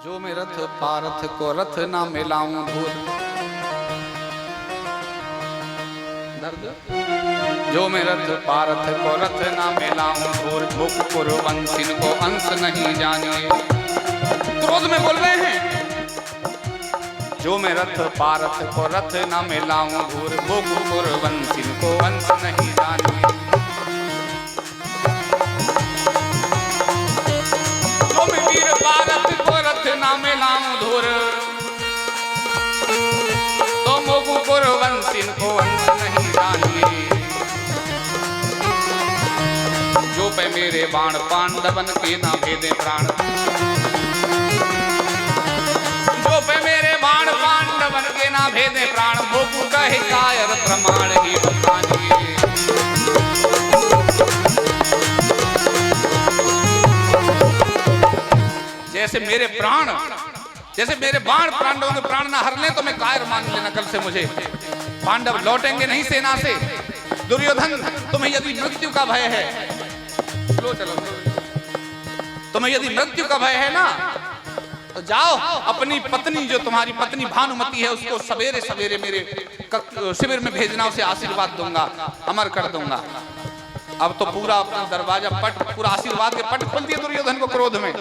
जो मैं रथ पारथ को रथ ना मिलाऊं धूल। जो मैं रथ पारथ को रथ ना मिलाऊं धूल। मुख कुरुवंशिन को अंश नहीं जानिए। क्रोध में बोल रहे हैं जो मैं रथ पारथ को रथ ना मिलाऊं धूल। मुख कुरुवंशिन को अंश नहीं जानिए। जो मैं वीर पारथ को रथ ना मिलाऊं धूल। तो मुख कुरुवंशिन को अंश नहीं जानिए। जो पे मेरे बाण पांडवन के ना भेदे प्राण। जो पे मेरे बाण पांडवन के ना भेदे प्राण। मुख कहे कायर प्रमाण ही बतानिए। जैसे मेरे प्राण, जैसे मेरे बाण पांडवों के प्राण ना हर ले तो मैं कायर मान लेना कल से मुझे। पांडव लौटेंगे नहीं सेना से। दुर्योधन तुम्हें यदि मृत्यु का भय है, चलो तुम्हें यदि मृत्यु का भय है ना तो जाओ अपनी पत्नी, जो तुम्हारी पत्नी भानुमति है, उसको सवेरे सवेरे मेरे शिविर में भेजना। उसे आशीर्वाद दूंगा, अमर कर दूंगा। अब तो पूरा अपना दरवाजा पट, पूरा आशीर्वाद के पट खोल दिए दुर्योधन को क्रोध में।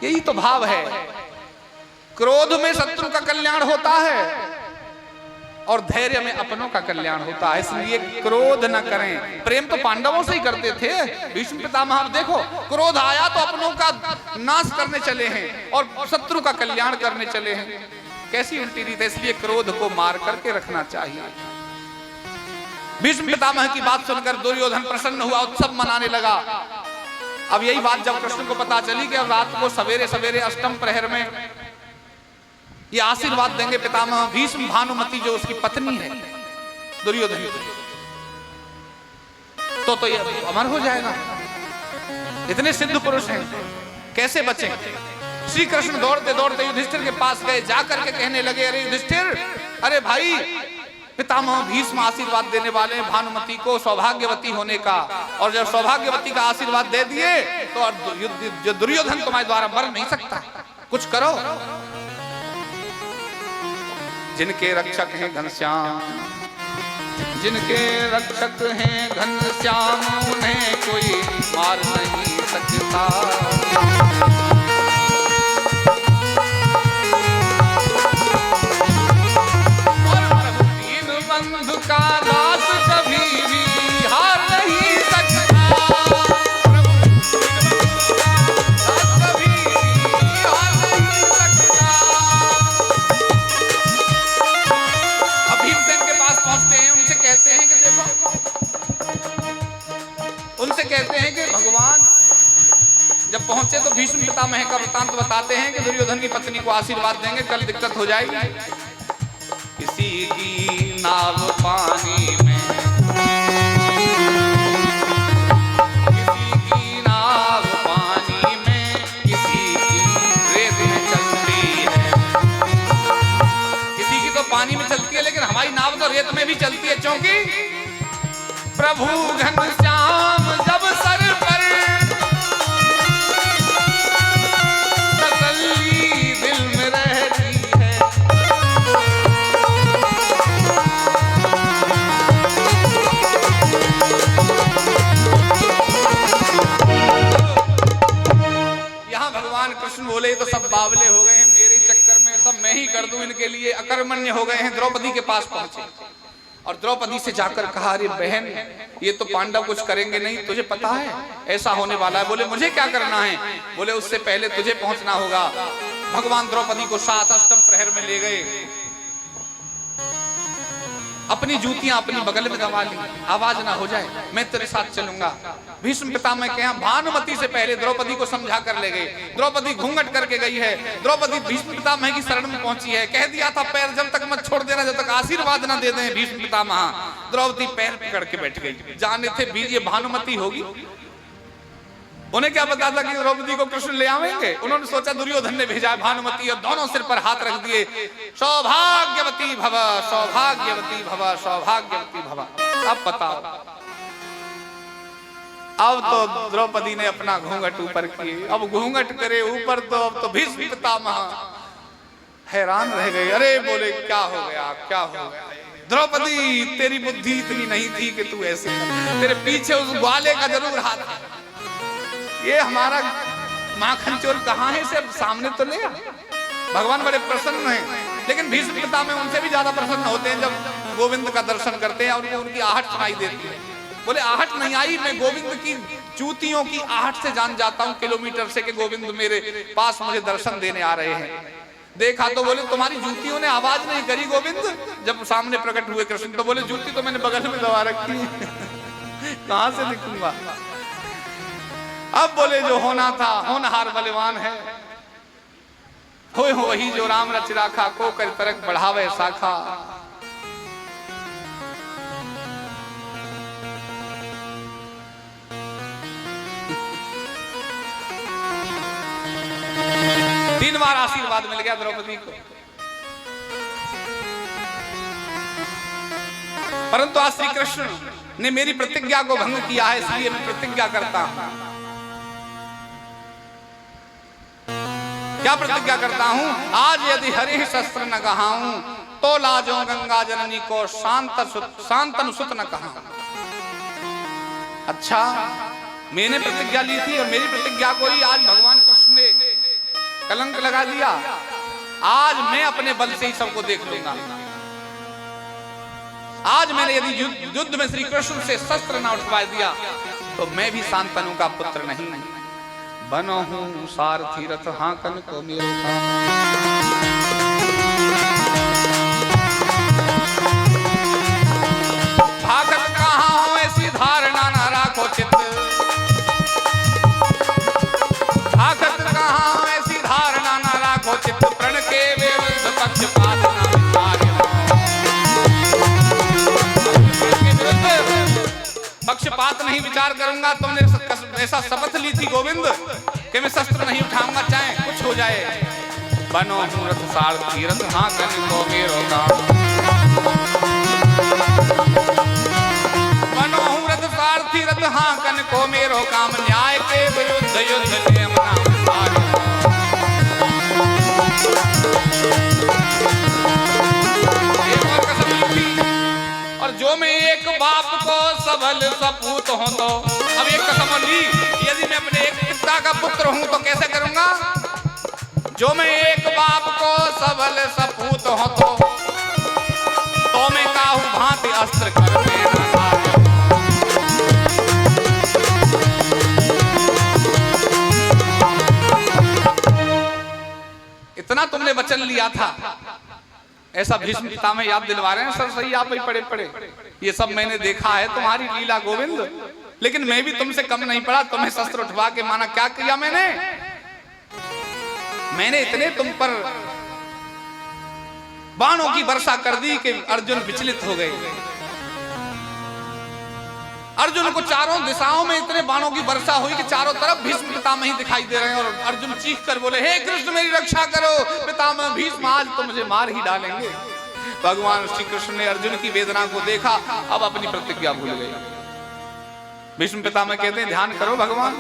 यही तो भाव है, क्रोध में शत्रु का कल्याण होता है और धैर्य में अपनों का कल्याण होता है। इसलिए क्रोध न करें। प्रेम तो पांडवों से ही करते थे। भीष्म पितामह देखो, क्रोध आया तो अपनों का नाश करने चले हैं और शत्रु का कल्याण करने चले हैं। कैसी उल्टी रीत है। इसलिए क्रोध को मार करके रखना चाहिए। भीष्म पितामह की बात सुनकर दुर्योधन प्रसन्न हुआ, उत्सव मनाने लगा। अब यही बात जब कृष्ण को पता चली कि अब रात को सवेरे सवेरे अष्टम प्रहर में ये आशीर्वाद देंगे पितामह भीष्म भानुमति जो उसकी पत्नी है दुर्योधन, तो ये अमर हो जाएगा। इतने सिद्ध पुरुष हैं, कैसे बचे। श्री कृष्ण दौड़ते दौड़ते युधिष्ठिर के पास गए। जाकर के कहने लगे, अरे युधिष्ठिर, अरे भाई, पितामह भीष्म आशीर्वाद देने वाले हैं भानुमति को सौभाग्यवती होने का, और जब सौभाग्यवती का आशीर्वाद दे दिए तो जो दुर्योधन तुम्हारे द्वारा मर नहीं सकता। कुछ करो। जिनके रक्षक हैं घनश्याम, जिनके रक्षक हैं घनश्याम, उन्हें कोई मार नहीं सकता। और प्रभु दीन बंधु का दास कभी भी हार नहीं सकता। उनसे कहते हैं कि भगवान, जब पहुंचे तो भीष्म पितामह का वृत्तांत बताते हैं कि दुर्योधन की पत्नी को आशीर्वाद देंगे, कल दिक्कत हो जाएगी। किसी की नाव पानी में, किसी की नाव पानी में, किसी की रेत में चलती है। किसी की तो पानी में चलती है, लेकिन हमारी नाव तो रेत में भी चलती है। क्योंकि प्रभु घनश्याम जब सर पर, तसल्ली दिल में रहती है। यहाँ भगवान कृष्ण बोले तो सब बावले हो गए हैं मेरे चक्कर में, सब मैं ही कर दूं इनके लिए, अकर्मण्य हो गए हैं। द्रौपदी के पास पहुंचे और द्रौपदी से जाकर कहा, अरे बहन, ये तो पांडव कुछ करेंगे नहीं, तुझे पता है ऐसा होने वाला है। बोले मुझे क्या करना है। बोले उससे पहले तुझे पहुंचना होगा। भगवान द्रौपदी को सात अष्टम प्रहर में ले गए। अपनी जूतियां अपनी बगल में दबा ली, आवाज ना हो जाए, मैं तेरे साथ चलूंगा। भीष्म पितामह के यहाँ भानुमति से पहले द्रौपदी को समझा कर ले गए। द्रौपदी घूंघट करके गई है। द्रौपदी भीष्म पितामह की शरण में पहुंची है। कह दिया था पैर जब तक मत छोड़ देना जब तक आशीर्वाद ना दे दें भीष्म पितामह। द्रौपदी पैर पकड़ के बैठ गई। जाने थे ये भानुमति होगी। उन्हें क्या पता था कि द्रौपदी को कृष्ण ले आवेंगे। उन्होंने सोचा दुर्योधन ने भेजा भानुमति, और दोनों सिर पर हाथ रख दिए, सौभाग्यवती भव, सौभाग्यवती भव, सौभाग्यवती भव। अब बताओ, अब तो द्रौपदी ने अपना घूंघट ऊपर किए, अब घूंघट करे ऊपर तो अब तो भीष्म पितामह हैरान रह गए। अरे बोले क्या हो गया, क्या हो गया? द्रौपदी तेरी बुद्धि इतनी नहीं थी कि तू ऐसे, तेरे पीछे उस ग्वाले का जरूर हाथ है। ये हमारा माखन चोर कहाँ है, से सामने तो ले। भगवान बड़े प्रसन्न हैं, लेकिन भीष्म पितामह उनसे भी ज्यादा प्रसन्न होते हैं जब गोविंद का दर्शन करते हैं और उनकी आहट सुनाई देती है। बोले आहट नहीं आई, मैं गोविंद की जूतियों की आहट से जान जाता हूँ किलोमीटर से कि गोविंद मेरे पास मुझे दर्शन देने आ रहे हैं। देखा तो बोले तुम्हारी जूतियों ने आवाज नहीं करी गोविंद जब सामने प्रकट हुए कृष्ण। तो बोले जूती तो मैंने बगल में दबा रखी है कहां से दिखूंगा। अब बोले जो होना था होनहार बलवान है, हो वही जो राम रच राखा, को कर तरक बढ़ावे शाखा। तीन बार आशीर्वाद मिल गया द्रौपदी को, परंतु आज श्री कृष्ण ने मेरी प्रतिज्ञा को भंग किया है, इसलिए मैं प्रतिज्ञा करता हूं। क्या प्रतिज्ञा करता हूं? आज यदि हरि शस्त्र न कहाऊं तो लाजो गंगा जननी को शांतनु सुत न कहा। अच्छा, मैंने प्रतिज्ञा ली थी और मेरी प्रतिज्ञा को ही आज भगवान कृष्ण ने कलंक लगा दिया। आज मैं अपने बल से ही सबको देख लूंगा। आज मैंने यदि युद्ध में श्री कृष्ण से शस्त्र न उठवा दिया तो मैं भी शांतनु का पुत्र नहीं बनो हूं सारथी रथ हाकन को मेरो भागत कहां हो ऐसी धारणा ना राखो चित्त, भागत कहां हो ऐसी धारणा ना राखो चित्त, प्रण के विरुद्ध पक्षपात ना पक्षपात नहीं विचार करूंगा। तुमने ऐसा शपथ ली थी गोविंद कि मैं शस्त्र नहीं उठाऊंगा चाहे कुछ हो जाए। बनो मूर्त सारथी रथ हाकन को मेरो काम, बनो मूर्त सारथी रथ हाकन को मेरो काम, न्याय के विरुद्ध युद्ध नियम और जो मैं एक बाप को सबल सपूत हूं तो। अब एक कसम ली, यदि मैं अपने एक पिता का पुत्र हूं तो कैसे करूंगा? जो मैं एक बाप को सबल सपूत हूं तो मैं काहू भांति अस्त्र कर इतना तुमने वचन लिया था, ऐसा भीष्म पितामह याद दिलवा रहे हैं। सर सही आप ही पड़े पड़े, ये सब मैंने देखा है तुम्हारी लीला गोविंद, लेकिन मैं भी तुमसे कम नहीं पड़ा। तुम्हें शस्त्र उठवा के माना क्या किया मैंने? मैंने इतने तुम पर बाणों की वर्षा कर दी कि अर्जुन विचलित हो गए। अर्जुन को चारों दिशाओं में इतने बाणों की वर्षा हुई कि चारों तरफ भीष्म पितामह ही दिखाई दे रहे हैं। और अर्जुन चीख कर बोले, हे कृष्ण मेरी रक्षा करो, पितामह भीष्म आज तो मुझे मार ही डालेंगे। भगवान श्री कृष्ण ने अर्जुन की वेदना को देखा, अब अपनी प्रतिज्ञा भूल गए। भीष्म पितामह कहते हैं, ध्यान करो भगवान,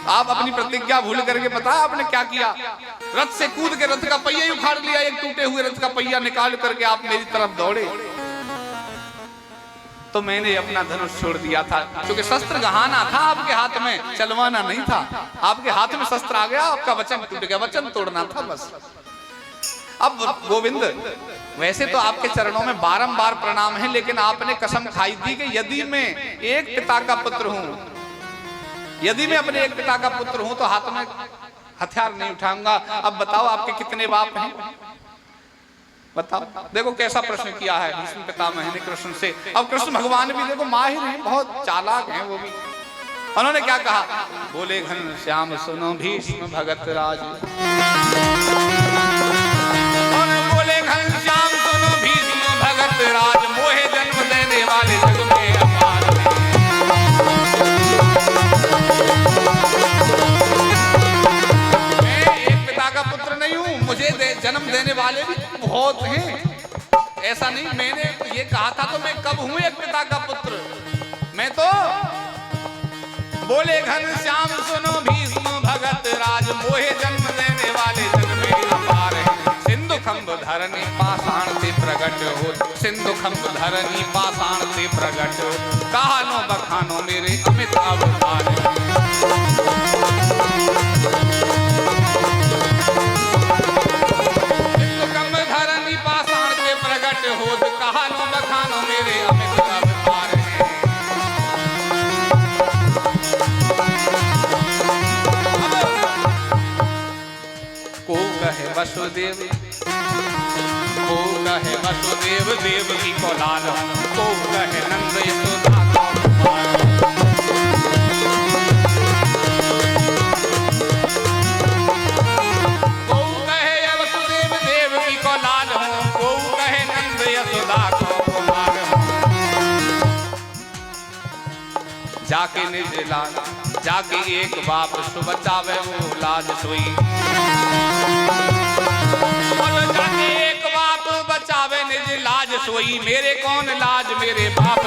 आप अपनी प्रतिज्ञा भूल करके पता आपने क्या किया? रथ से कूद के रथ का पहिया ही उखाड़ लिया, एक टूटे हुए रथ का पहिया निकाल करके आप मेरी तरफ दौड़े। तो मैंने अपना धनुष छोड़ दिया था, क्योंकि शस्त्र गहाना था आपके हाथ में, चलवाना नहीं था। आपके हाथ में शस्त्र आ गया, आपका वचन टूट गया, वचन तोड़ना था बस। अब गोविंद, वैसे तो आपके चरणों में बारंबार प्रणाम है, लेकिन आपने कसम खाई थी कि यदि मैं एक पिता का पुत्र हूं, यदि मैं अपने एक पिता का पुत्र हूं तो हाथ में हथियार नहीं उठाऊंगा। अब बताओ आपके कितने बाप हैं? बताओ। देखो कैसा प्रश्न किया है भीष्म पितामह ने कृष्ण से। अब कृष्ण भगवान भी देखो माहिर हैं, बहुत चालाक हैं वो भी। उन्होंने क्या कहा? बोले घनश्याम सुनो भीष्म भगत राज, बोले घनश्याम सुनो भीष्म भगत राज, मोहे जन्म देने वाले जग में अपार। मैं एक पिता का पुत्र नहीं हूं, मुझे जन्म देने वाले भी बहुत हैं। ऐसा नहीं, मैंने ये कहा था तो मैं कब हूं एक पिता का पुत्र? मैं तो बोले घनश्याम सुनो भीष्म भगत राज, मोहे जन्म देने वाले जग में अपार है। सिंधु खंभ धरनी पाषाण से प्रगट हो, सिंधु खंभ धरनी पाषाण से प्रगट हो, कहानो बखानो मेरे अमित अवतार है। सिंधु खंभ धरनी पाषाण से प्रगट हो, कहानो बखानो मेरे अमित अवतार है। को कहे वसुदेव, को कहे वसुदेव देवकी को लाल, को कहे नंद यशोदा को कुमार। को कहे वसुदेव देवकी को लाल हूँ, को कहे नंद यशोदा को कुमार हूँ। जाके निज लाल, जाके एक बाप सु बचावे वो लाज सोई, जाके एक बाप बचावे निज लाज सोई। मेरे कौन लाज मेरे बाप